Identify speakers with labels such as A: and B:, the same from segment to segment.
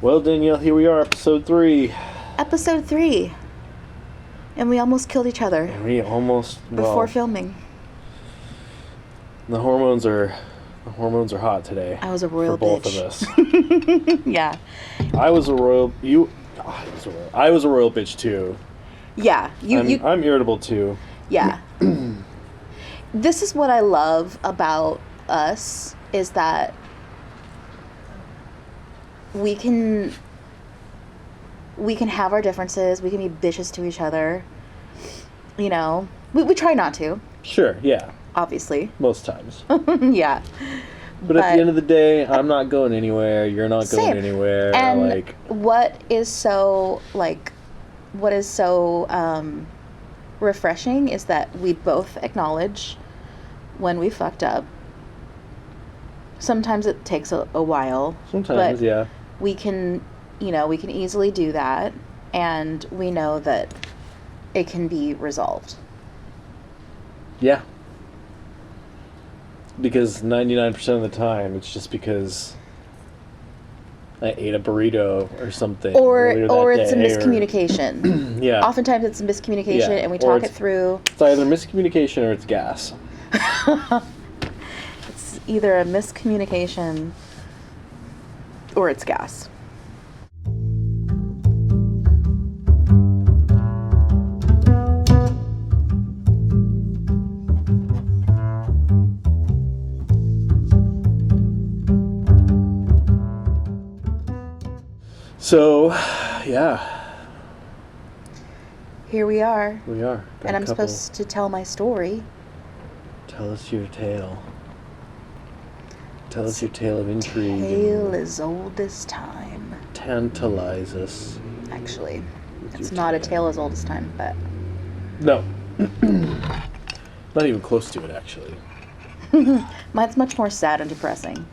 A: Well, Danielle, here we are, episode 3.
B: Episode 3. And we almost killed each other
A: And we almost,
B: before filming.
A: The hormones are hot today.
B: I was a royal
A: for both
B: bitch.
A: of us.
B: Yeah.
A: I was a royal bitch too.
B: Yeah.
A: I'm irritable too.
B: Yeah. This is what I love about us, is that we can have our differences. We can be bitches to each other. You know, we try not to.
A: Sure, yeah.
B: Obviously.
A: Most times.
B: Yeah.
A: But at the end of the day, I'm not going anywhere. You're not going anywhere.
B: And what is so refreshing is that we both acknowledge when we fucked up. Sometimes it takes a while.
A: Sometimes, yeah.
B: We can easily do that, and we know that it can be resolved.
A: Yeah. Because 99% of the time, it's just because I ate a burrito or something.
B: Or it's a miscommunication.
A: Yeah.
B: Oftentimes it's a miscommunication, and we talk it through.
A: It's either miscommunication or it's gas.
B: It's either a miscommunication or it's gas.
A: So, yeah.
B: Here we are.
A: We are.
B: And I'm supposed to tell my story.
A: Tell us your tale. Tell us your tale of intrigue.
B: Tale as old as time.
A: Tantalize us.
B: Actually, it's not a tale as old as time, but...
A: No. Not even close to it, actually.
B: Mine's much more sad and depressing.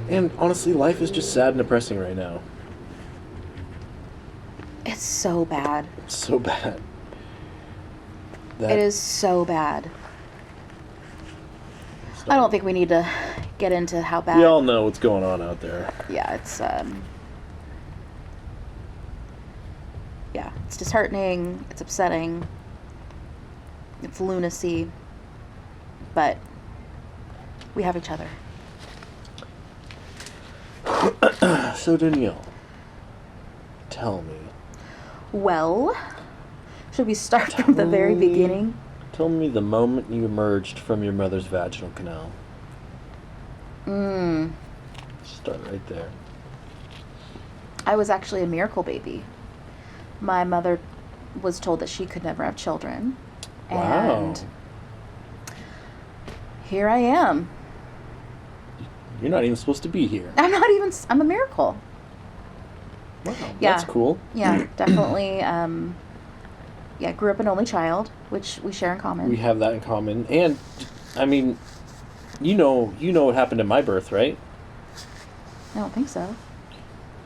A: And honestly, life is just sad and depressing right now.
B: It's so bad.
A: It's so bad.
B: It is so bad. I don't think we need to get into how bad.
A: We all know what's going on out there.
B: Yeah, it's disheartening, it's upsetting, it's lunacy, but we have each other.
A: So, Danielle, tell me.
B: Well, should we start from the very beginning?
A: Tell me the moment you emerged from your mother's vaginal canal. Start right there.
B: I was actually a miracle baby. My mother was told that she could never have children.
A: Wow.
B: And here I am.
A: You're not even supposed to be here.
B: I'm a miracle.
A: Wow,
B: Yeah.
A: That's cool.
B: Yeah, definitely. Grew up an only child, which we share in common.
A: We have that in common. And, I mean, you know what happened at my birth, right?
B: I don't think so.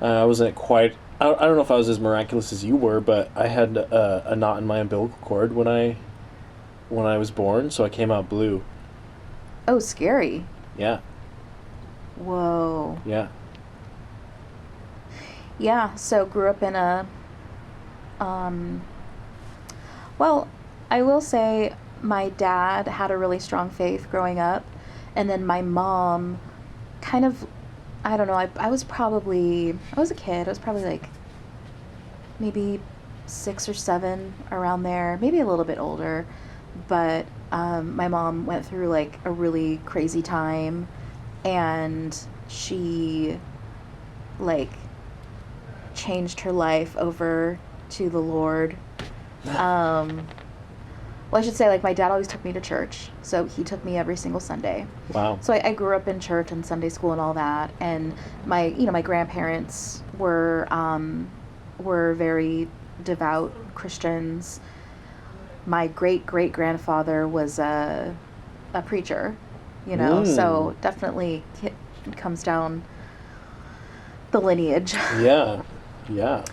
A: I wasn't quite... I don't know if I was as miraculous as you were, but I had a knot in my umbilical cord when I was born, so I came out blue.
B: Oh, scary.
A: Yeah.
B: Whoa.
A: Yeah.
B: Yeah, so grew up in a... Well, I will say my dad had a really strong faith growing up, and then my mom kind of... I don't know, I was a kid. I was probably like maybe 6 or 7, around there, maybe a little bit older. But my mom went through like a really crazy time, and she like changed her life over to the Lord. Well, I should say, like, my dad always took me to church, so he took me every single Sunday.
A: Wow.
B: So I grew up in church and Sunday school and all that, and my grandparents were very devout Christians. My great-great-grandfather was a preacher, so definitely it comes down the lineage.
A: Yeah, yeah.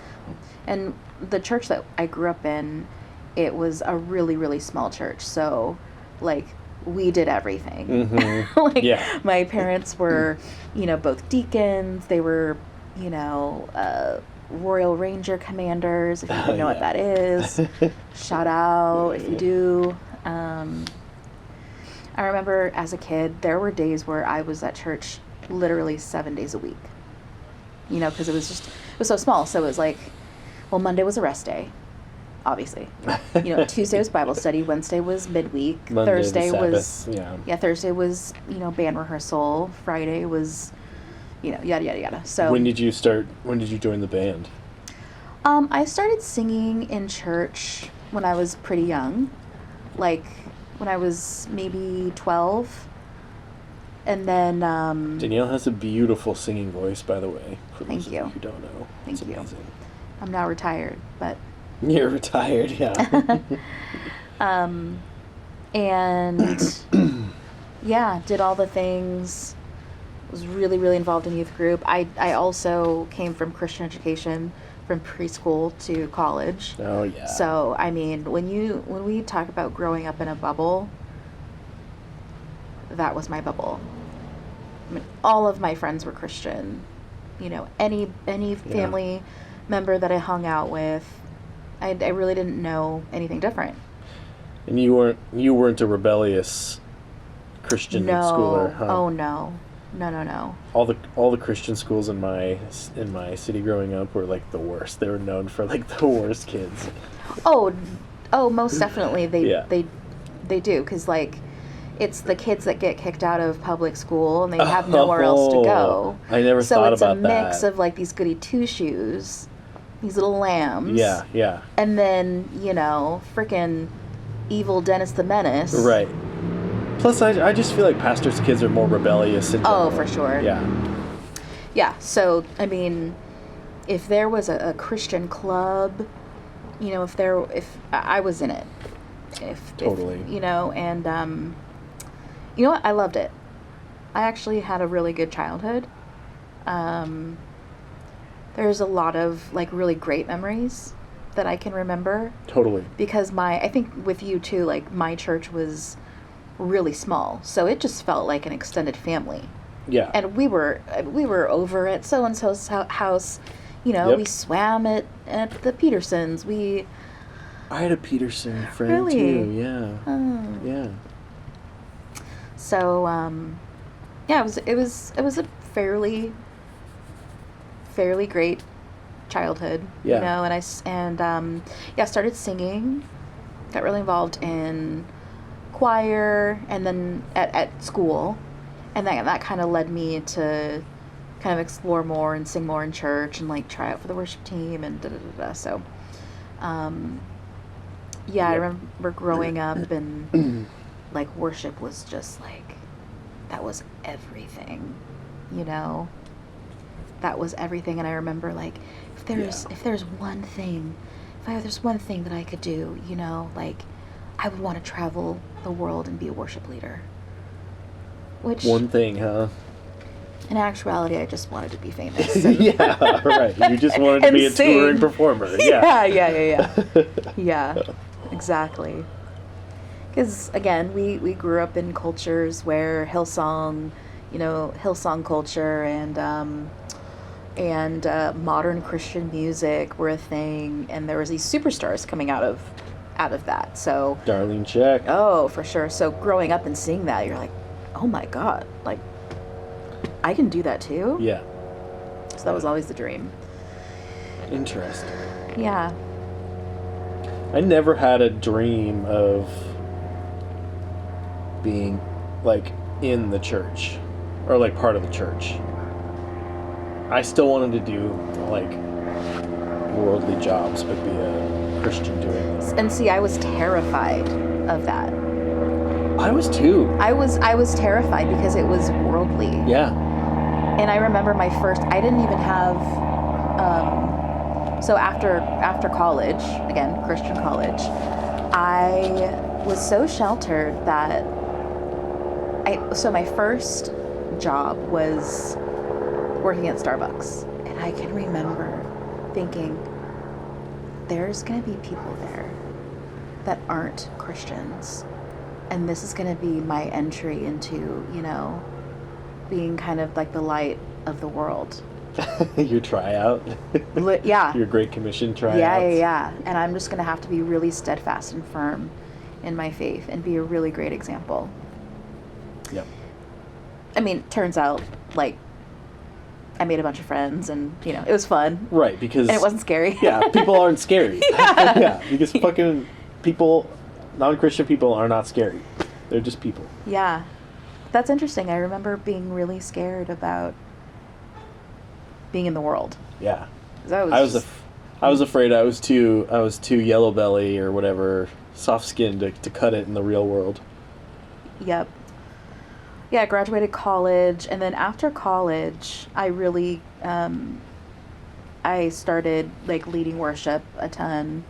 B: And the church that I grew up in, it was a really, really small church. So, like, we did everything.
A: Mm-hmm.
B: Like,
A: Yeah.
B: my parents were, both deacons. They were, Royal Ranger commanders, if you know what that is. Shout out if you do. I remember as a kid, there were days where I was at church literally 7 days a week. Because it was so small. So it was like, well, Monday was a rest day, obviously. Tuesday was Bible study. Wednesday was midweek.
A: Monday,
B: Thursday was,
A: yeah.
B: Thursday was, band rehearsal. Friday was, yada, yada, yada. So
A: When did you join the band?
B: I started singing in church when I was pretty young, like when I was maybe 12. And then
A: Danielle has a beautiful singing voice, by the way. For
B: Thank
A: those of
B: you.
A: who don't know.
B: Thank
A: It's
B: you.
A: amazing.
B: I'm now retired, but
A: You're retired, yeah.
B: and yeah, did all the things. Was really, really involved in youth group. I also came from Christian education, from preschool to college.
A: Oh yeah.
B: So I mean, when we talk about growing up in a bubble, that was my bubble. I mean, all of my friends were Christian. Any family member that I hung out with, I really didn't know anything different.
A: And you weren't a rebellious Christian schooler, huh?
B: Oh no.
A: All the Christian schools in my city growing up were like the worst. They were known for like the worst kids.
B: Oh, most definitely
A: Yeah.
B: they do, because like it's the kids that get kicked out of public school and they have nowhere else to go.
A: I never thought about that.
B: So it's a mix of like these goody two shoes, these little lambs.
A: Yeah.
B: And then freaking evil Dennis the Menace.
A: Right. Plus, I just feel like pastors' kids are more rebellious.
B: Oh, for sure.
A: Yeah.
B: Yeah. So I mean, if there was a Christian club, if I was in it,
A: Totally.
B: And you know what? I loved it. I actually had a really good childhood. There's a lot of like really great memories that I can remember. Totally. Because I think with you too, like my church was really small, so it just felt like an extended family. Yeah. And we were over at so and so's house. Yep. We swam at the Petersons.
A: I had a Peterson friend
B: really?
A: Too. Yeah. Oh. Yeah.
B: So yeah, it was a fairly great childhood. Yeah. And I started singing. Got really involved in choir, and then at school, and that kind of led me to kind of explore more and sing more in church and like try out for the worship team and so yeah. Yep. I remember growing up and like worship was just like that was everything, that was everything. And I remember like if there's one thing that I could do, like I would want to travel the world and be a worship leader. Which
A: one thing, huh?
B: In actuality, I just wanted to be famous.
A: Yeah, right. You just wanted to be a touring performer. Yeah.
B: Yeah, exactly. Because again, we grew up in cultures where Hillsong culture and modern Christian music were a thing, and there was these superstars coming out of that. So
A: Darlene Check.
B: Oh, for sure. So growing up and seeing that, you're like, oh my God, like I can do that too. Yeah. So that was always the dream.
A: Interesting.
B: Yeah.
A: I never had a dream of being like in the church or like part of the church. I still wanted to do like worldly jobs, but be a Christian doing this.
B: And see, I was terrified of that.
A: I was too.
B: I was terrified because it was worldly.
A: Yeah.
B: And I remember I didn't even have, so after college, again, Christian college, I was so sheltered that so my first job was working at Starbucks. And I can remember thinking, there's going to be people there that aren't Christians. and this is going to be my entry into, being kind of like the light of the world.
A: Your tryout.
B: Yeah.
A: Your Great Commission tryout.
B: Yeah. And I'm just going to have to be really steadfast and firm in my faith and be a really great example.
A: Yep.
B: I mean, turns out, like, I made a bunch of friends, and, it was fun.
A: Right, because...
B: And it wasn't scary.
A: Yeah, people aren't scary.
B: Yeah.
A: Yeah, because fucking people, non-Christian people are not scary. They're just people.
B: Yeah. That's interesting. I remember being really scared about being in the world.
A: Yeah.
B: I
A: was afraid I was too yellow belly or whatever, soft skinned to cut it in the real world.
B: Yep. Yeah, I graduated college, and then after college, I really, I started, like, leading worship a ton,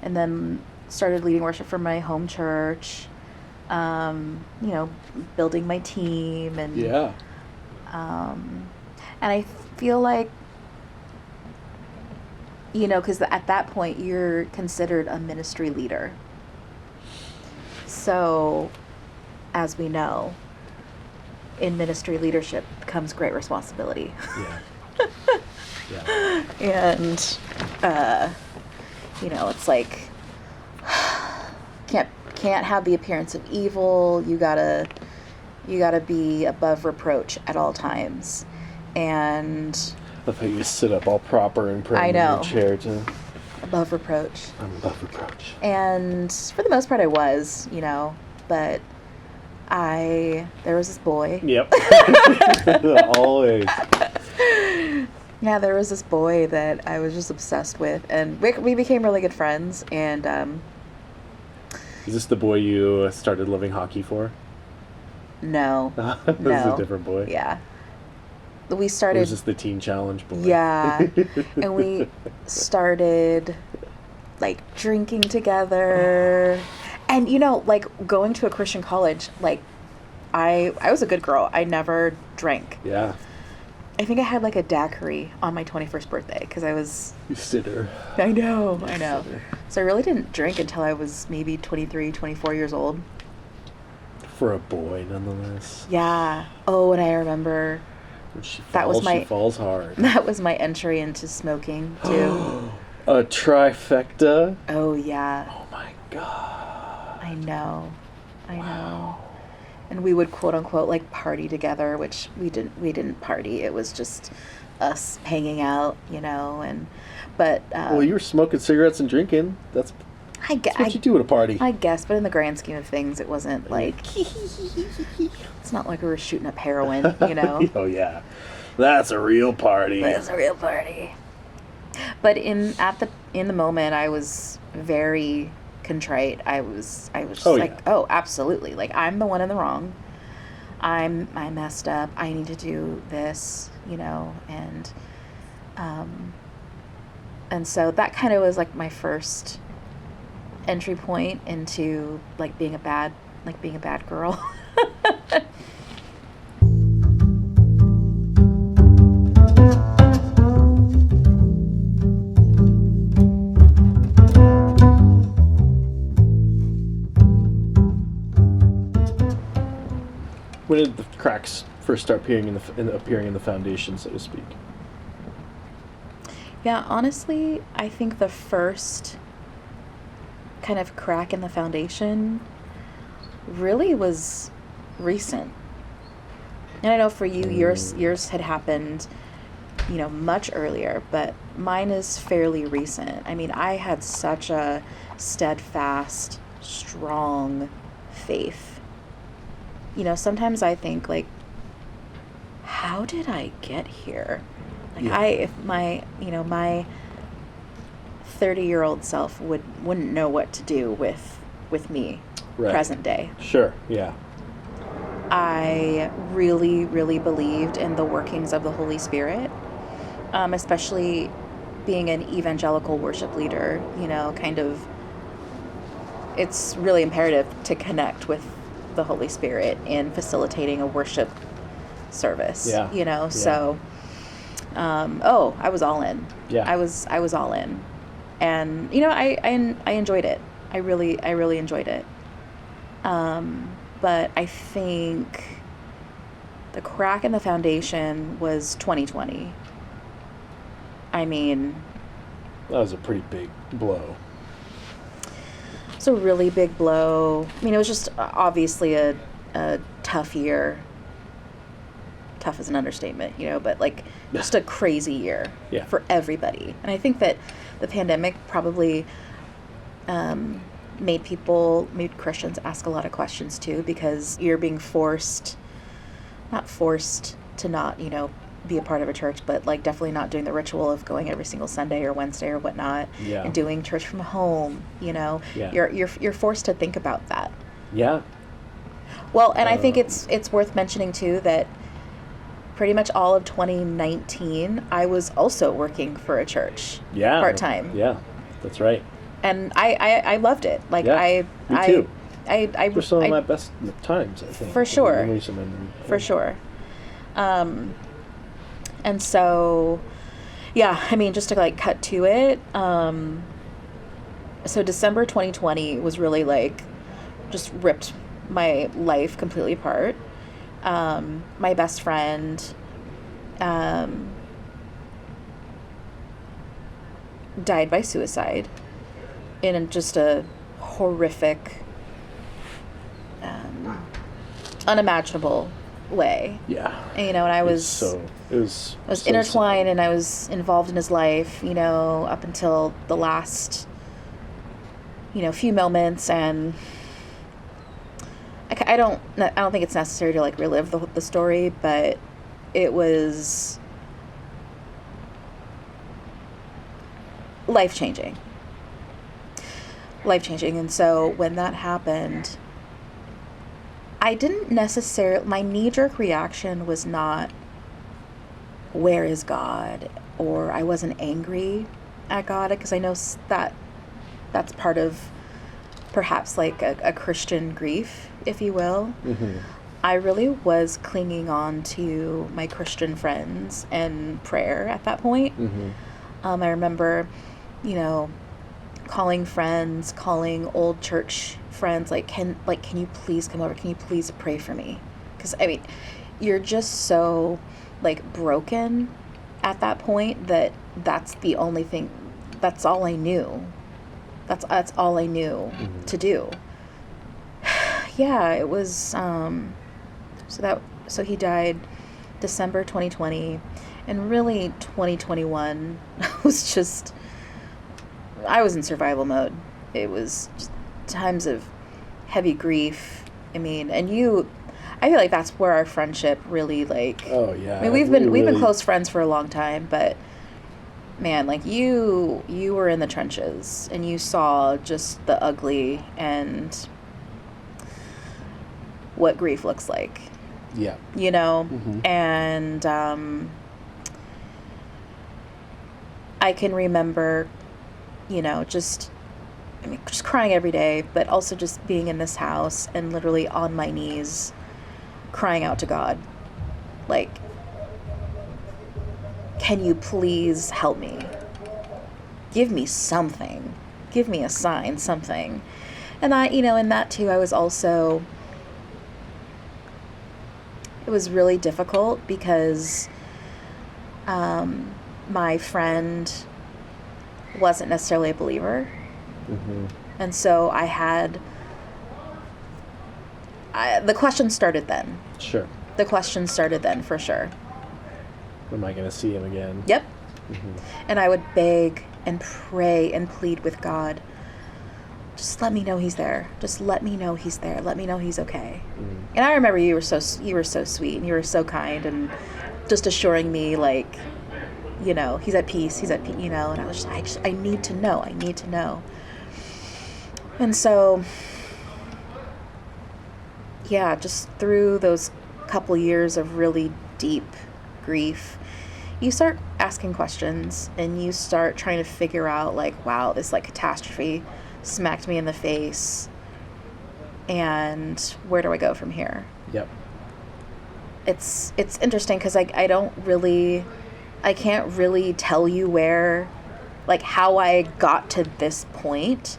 B: and then started leading worship for my home church, building my team, and...
A: Yeah.
B: And I feel like, because at that point, you're considered a ministry leader. So, as we know, in ministry leadership comes great responsibility.
A: Yeah. Yeah.
B: And, it's like, can't have the appearance of evil. You gotta be above reproach at all times. And
A: I thought you sit up all proper and pray in your chair too.
B: Above reproach.
A: I'm above reproach.
B: And for the most part I was, but there was this boy.
A: Yep. Always.
B: Yeah, there was this boy that I was just obsessed with, and we became really good friends, and
A: Is this the boy you started loving hockey for?
B: No.
A: This is a different boy.
B: Yeah. We started...
A: Or was this the Teen Challenge boy?
B: Yeah. And we started, like, drinking together. And, going to a Christian college, like, I was a good girl. I never drank.
A: Yeah.
B: I think I had, like, a daiquiri on my 21st birthday, because I was...
A: You sitter.
B: I know. So I really didn't drink until I was maybe 23, 24 years old.
A: For a boy, nonetheless.
B: Yeah. Oh, and I remember...
A: When she falls, she falls hard.
B: That was my entry into smoking, too.
A: A trifecta?
B: Oh, yeah.
A: Oh, my God.
B: I know. And we would, quote unquote, like, party together, which we didn't party. It was just us hanging out, but...
A: well, you were smoking cigarettes and drinking. That's what you do at a party.
B: I guess, but in the grand scheme of things, it wasn't like... It's not like we were shooting up heroin,
A: Oh, yeah. That's a real party.
B: That's a real party. But in the moment, I was very contrite. I was just oh, absolutely. Like, I'm the one in the wrong. I messed up. I need to do this, and so that kind of was, like, my first entry point into, like, being a bad girl.
A: When did the cracks first start appearing in the foundation, so to speak?
B: Yeah, honestly, I think the first kind of crack in the foundation really was recent. And I know for you, yours had happened, much earlier, but mine is fairly recent. I mean, I had such a steadfast, strong faith. Sometimes I think, like, how did I get here? Like,
A: yeah.
B: if my 30-year-old self wouldn't know what to do with me,
A: right.
B: Present day.
A: Sure, yeah.
B: I really, really believed in the workings of the Holy Spirit, especially being an evangelical worship leader, it's really imperative to connect with the Holy Spirit in facilitating a worship service.
A: Yeah. Yeah.
B: So I was all in.
A: Yeah.
B: I was all in. And I enjoyed it. I really enjoyed it. But I think the crack in the foundation was 2020. I mean,
A: That was a pretty big blow.
B: it's a really big blow. I mean, it was just obviously a tough year. Tough is an understatement, but like just a crazy year
A: Yeah.
B: for everybody. And I think that the pandemic probably made Christians ask a lot of questions too, because you're being not forced to not, be a part of a church, but like definitely not doing the ritual of going every single Sunday or Wednesday or whatnot,
A: Yeah.
B: and doing church from home.
A: Yeah.
B: You're forced to think about that.
A: Yeah.
B: Well, and I think it's worth mentioning too that pretty much all of 2019, I was also working for a church.
A: Yeah.
B: Part-time.
A: Yeah. That's right.
B: And I loved it. Like
A: Yeah, me too.
B: I
A: For some of my best times, I think.
B: For sure.
A: For
B: sure. And so, yeah, I mean, just to like cut to it. So December 2020 was really like, just ripped my life completely apart. My best friend, died by suicide in just a horrific, unimaginable way.
A: Yeah.
B: And I was
A: It was
B: intertwined, and I was involved in his life, up until the last, few moments. And I don't think it's necessary to like relive the story, but it was life-changing. And so when that happened, I didn't necessarily, my knee-jerk reaction was not, where is God? Or I wasn't angry at God, because I know that's part of perhaps like a Christian grief, if you will.
A: Mm-hmm.
B: I really was clinging on to my Christian friends and prayer at that point.
A: Mm-hmm.
B: I remember, calling old church friends, like, can you please come over? Can you please pray for me? Because, I mean, you're just so, like, broken at that point that's the only thing, that's all I knew. That's all I knew
A: Mm-hmm.
B: to do. Yeah, it was, so he died December 2020, and really 2021 was just, I was in survival mode. It was just times of heavy grief. I mean, and I feel like that's where our friendship really, like,
A: Oh yeah.
B: I mean, we've been close friends for a long time, but man, like you were in the trenches, and you saw just the ugly and what grief looks like.
A: Yeah.
B: Mm-hmm. And I can remember, just crying every day, but also just being in this house and literally on my knees crying out to God, like, can you please help me? Give me something. Give me a sign, something. And in that too, I was also, it was really difficult because my friend wasn't necessarily a believer.
A: Mm-hmm.
B: And so the question started then.
A: Sure.
B: The question started then, for sure.
A: Am I going to see him again?
B: Yep.
A: Mm-hmm.
B: And I would beg and pray and plead with God, just let me know he's there. Just let me know he's there. Let me know he's okay.
A: Mm.
B: And I remember you were so sweet, and you were so kind, and just assuring me, like, he's at peace, and I was just, I need to know. And so, yeah, just through those couple years of really deep grief, you start asking questions, and you start trying to figure out, like, wow, this, like, catastrophe smacked me in the face, and where do I go from here?
A: Yep.
B: It's interesting because I can't really tell you where, like, how I got to this point.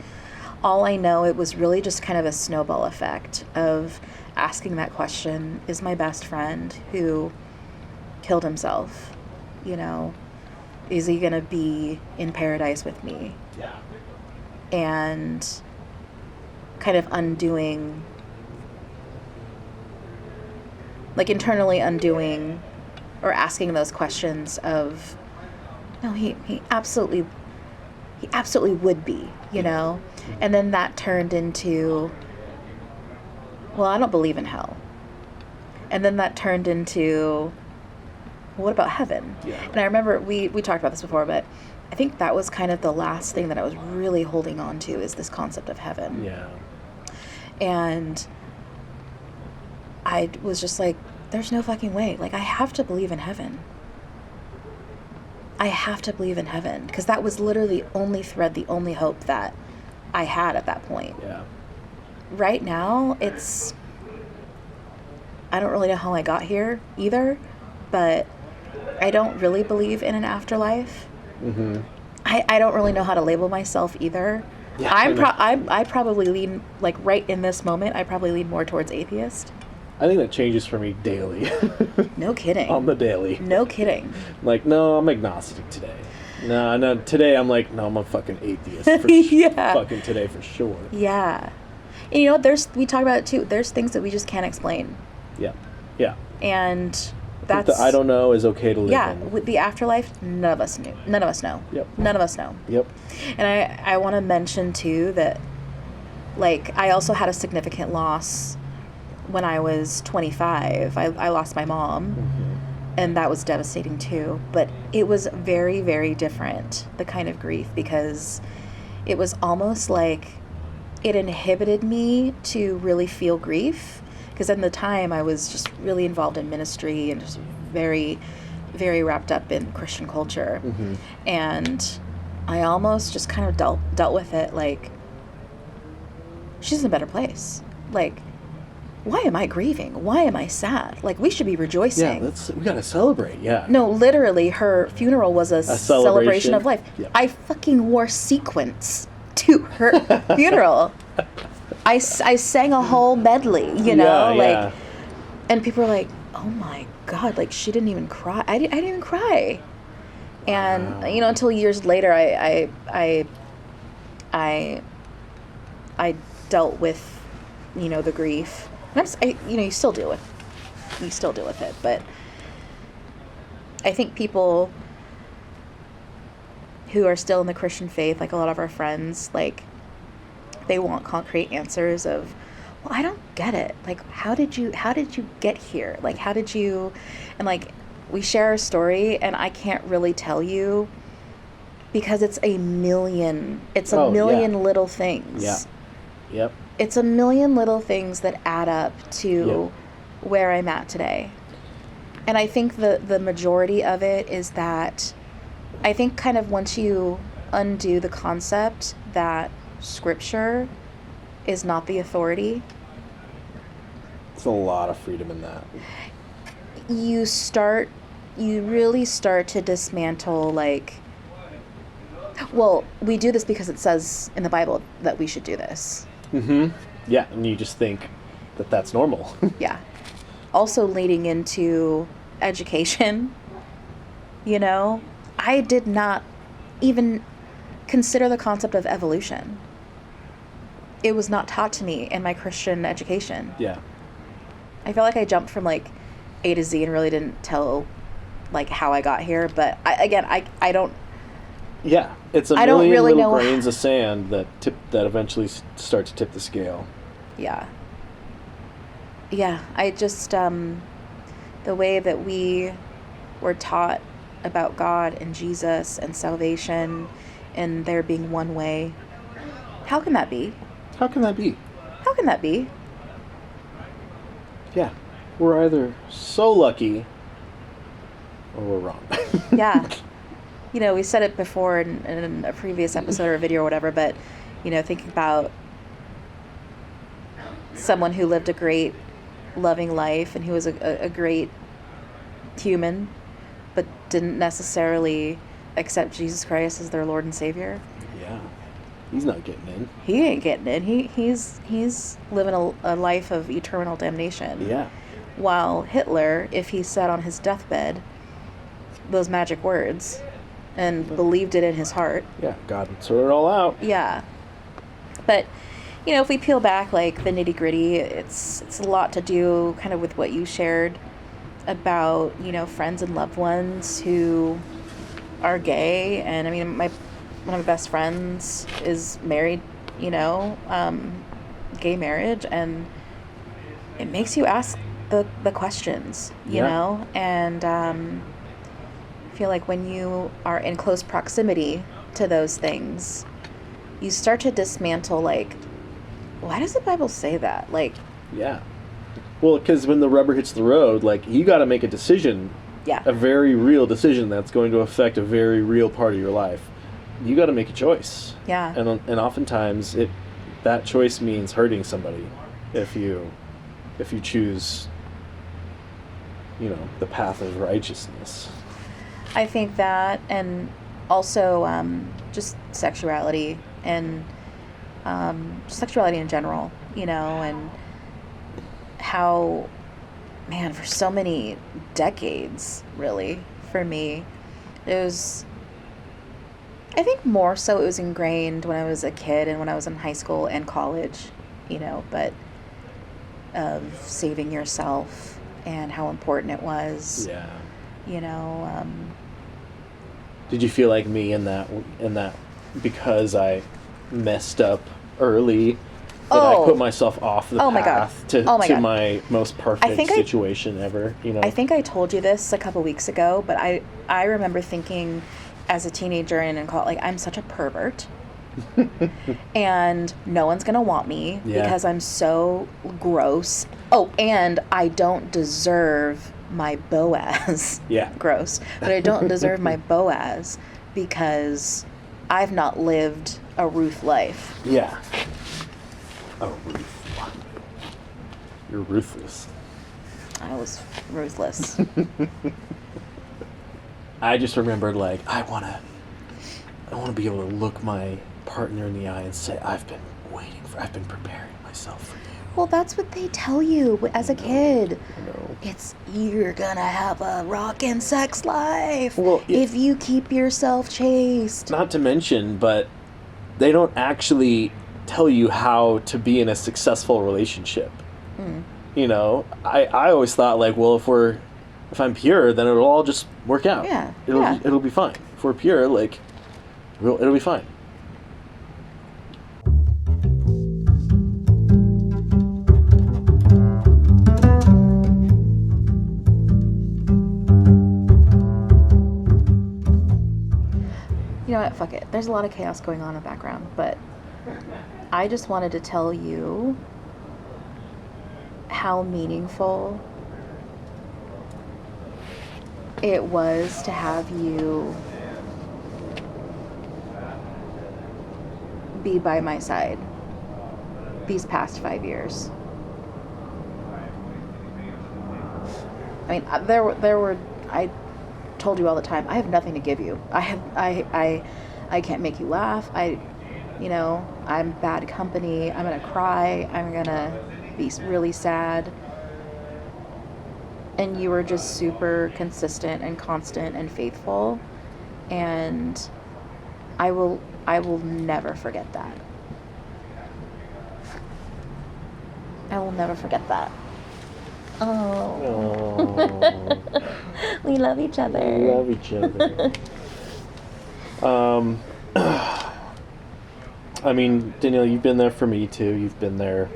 B: All I know, it was really just kind of a snowball effect of asking that question, is my best friend who killed himself, you know, is he going to be in paradise with me?
A: Yeah.
B: And kind of undoing, like internally undoing or asking those questions of, no, he absolutely would be, you know? And then that turned into, well, I don't believe in hell. And then that turned into, well, what about heaven?
A: Yeah.
B: And I remember we talked about this before, but I think that was kind of the last thing that I was really holding on to, is this concept of heaven.
A: Yeah.
B: And I was just like, there's no fucking way. Like, I have to believe in heaven. I have to believe in heaven. Because that was literally the only thread, the only hope that I had at that point.
A: Yeah.
B: Right now, I don't really know how I got here either, but I don't really believe in an afterlife.
A: Mm-hmm.
B: I don't really know how to label myself either.
A: Yeah,
B: I probably lean, like right in this moment, I probably lean more towards atheist.
A: I think that changes for me daily.
B: No kidding.
A: On the daily.
B: No kidding.
A: Like, no, I'm agnostic today. No, today I'm like, no, I'm a fucking atheist. For
B: Yeah.
A: Fucking today for sure.
B: Yeah. And you know what, we talk about it too, there's things that we just can't explain.
A: Yeah. Yeah.
B: And
A: I think
B: that's...
A: the I don't know is okay to live in.
B: Yeah, with the afterlife, none of us know.
A: Yep.
B: None of us know.
A: Yep.
B: And I want to mention too that, like, I also had a significant loss when I was 25. I lost my mom, and that was devastating too. But it was very, very different, the kind of grief, because it was almost like it inhibited me to really feel grief. Because at the time, I was just really involved in ministry and just very, very wrapped up in Christian culture.
A: Mm-hmm.
B: And I almost just kind of dealt with it like, she's in a better place. Like, why am I grieving? Why am I sad? Like, we should be rejoicing.
A: Yeah, we gotta celebrate, yeah.
B: No, literally, her funeral was a celebration of life.
A: Yeah.
B: I fucking wore sequins to her funeral. I sang a whole medley, you know, like, and people were like, oh my God, like, she didn't even cry. I didn't even cry. And,
A: wow.
B: You know, until years later, I dealt with, you know, the grief. And you know, you still deal with it, but I think people who are still in the Christian faith, like a lot of our friends, like, they want concrete answers of, well, I don't get it. Like, how did you get here? Like, how did you, and like, we share a story and I can't really tell you because it's a million little things.
A: Yeah. Yep.
B: It's a million little things that add up to where I'm at today. And I think the majority of it is that I think kind of once you undo the concept that Scripture is not the authority,
A: It's a lot of freedom in that.
B: You really start to dismantle, like, well, we do this because it says in the Bible that we should do this.
A: Mm-hmm. Yeah, and you just think that that's normal.
B: Yeah. Also leading into education, you know, I did not even consider the concept of evolution. It was not taught to me in my Christian education.
A: Yeah.
B: I feel like I jumped from like A to Z and really didn't tell like how I got here, but I don't.
A: Yeah, it's a million really little grains of sand that eventually start to tip the scale.
B: Yeah. Yeah, I just the way that we were taught about God and Jesus and salvation and there being one way. How can that be?
A: How can that be?
B: How can that be?
A: Yeah, we're either so lucky or we're wrong.
B: Yeah. You know, we said it before in a previous episode or a video or whatever, but, you know, thinking about someone who lived a great, loving life and who was a great human, but didn't necessarily accept Jesus Christ as their Lord and Savior.
A: Yeah. He's not getting in.
B: He ain't getting in. He's living a life of eternal damnation.
A: Yeah.
B: While Hitler, if he said on his deathbed those magic words and believed it in his heart.
A: Yeah, God would sort it all out.
B: Yeah. But, if we peel back, like, the nitty-gritty, it's a lot to do kind of with what you shared about, friends and loved ones who are gay. And, I mean, one of my best friends is married, gay marriage, and it makes you ask the questions, you know? And I feel like when you are in close proximity to those things, you start to dismantle, like, why does the Bible say that? Like,
A: yeah. Well, because when the rubber hits the road, like, you got to make a decision.
B: Yeah.
A: A very real decision that's going to affect a very real part of your life. You got to make a choice.
B: Yeah.
A: And oftentimes that choice means hurting somebody if you choose, the path of righteousness.
B: I think that, and also just sexuality and sexuality in general, and how, man, for so many decades, really, for me, I think more so it was ingrained when I was a kid and when I was in high school and college, but of saving yourself and how important it was.
A: Yeah.
B: Did
A: you feel like me in that because I messed up early, that I put myself off the path to my most perfect situation ever,
B: I think I told you this a couple weeks ago, but I remember thinking as a teenager and in college, like, I'm such a pervert. And no one's gonna want me because I'm so gross. Oh, and I don't deserve my Boaz.
A: Yeah.
B: Gross. But I don't deserve my Boaz because I've not lived a Ruth life.
A: Yeah. Oh, Ruth. You're ruthless.
B: I was ruthless.
A: I just remembered, like, I wanna be able to look my partner in the eye and say, I've been preparing myself for you.
B: Well, that's what they tell you as a kid.
A: No.
B: It's, you're gonna have a rockin' sex life
A: if
B: you keep yourself chaste.
A: Not to mention, but they don't actually tell you how to be in a successful relationship. I always thought, like, well, if I'm pure, then it'll all just work out.
B: Yeah.
A: It'll be fine. If we're pure, like, it'll be fine.
B: You know what? Fuck it. There's a lot of chaos going on in the background, but I just wanted to tell you how meaningful it was to have you be by my side these past 5 years. I mean, there were I told you all the time, I have nothing to give you. I can't make you laugh. I'm bad company. I'm gonna cry. I'm gonna be really sad. And you were just super consistent and constant and faithful, and I will never forget that. I will never forget that. Oh. We love each other.
A: We love each other. I mean, Danielle, you've been there for me too. You've been there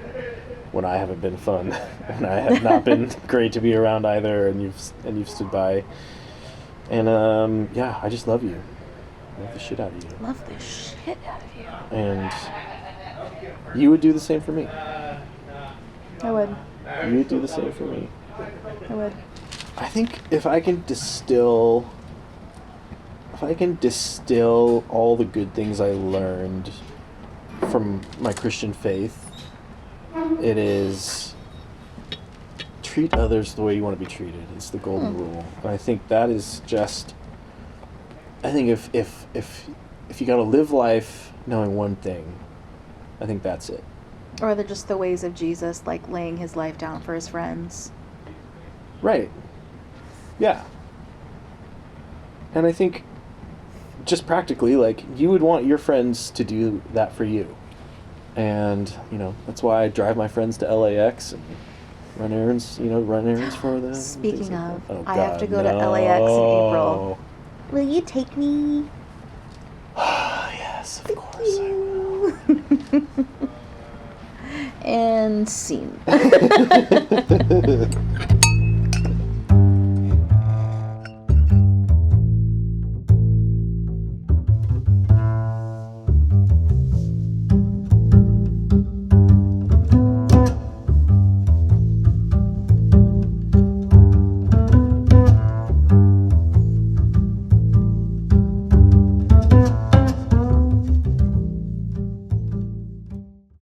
A: when I haven't been fun, and I have not been great to be around either. And you've stood by. And I just love you. I love the shit out of you.
B: Love the shit out of you.
A: And you would do the same for me.
B: I would.
A: You would do the same for me.
B: I would.
A: I think if I can distill all the good things I learned from my Christian faith, it is treat others the way you want to be treated. It's the golden rule. And I think that is just, I think if you got to live life knowing one thing. I think that's it.
B: Or they're just the ways of Jesus, like laying his life down for his friends.
A: Right. Yeah. And I think just practically, like, you would want your friends to do that for you. And, you know, that's why I drive my friends to LAX and run errands for them.
B: Speaking
A: like
B: of,
A: that. Oh,
B: I have to go
A: God,
B: to LAX in April. Will you take me?
A: Yes, of course I will.
B: And scene.